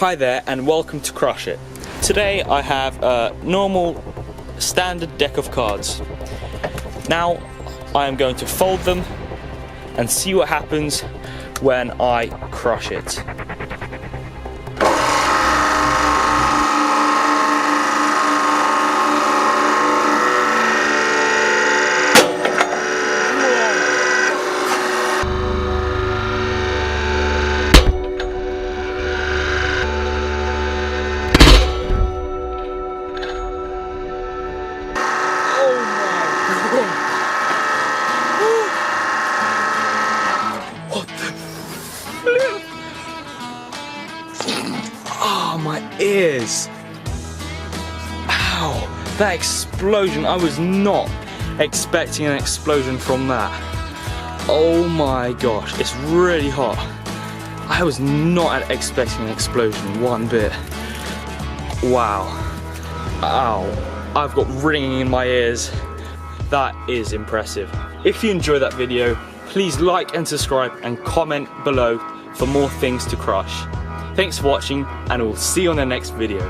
Hi there and welcome to Crushit. Today I have a normal standard deck of cards. Now I am going to fold them and see what happens when I crush it. What the flip? Oh, my ears. Ow, that explosion. I was not expecting an explosion from that. Oh my gosh, it's really hot. I was not expecting an explosion one bit. Wow. Ow, I've got ringing in my ears. That is impressive. If you enjoyed that video, please like and subscribe and comment below for more things to crush. Thanks for watching and we'll see you on the next video.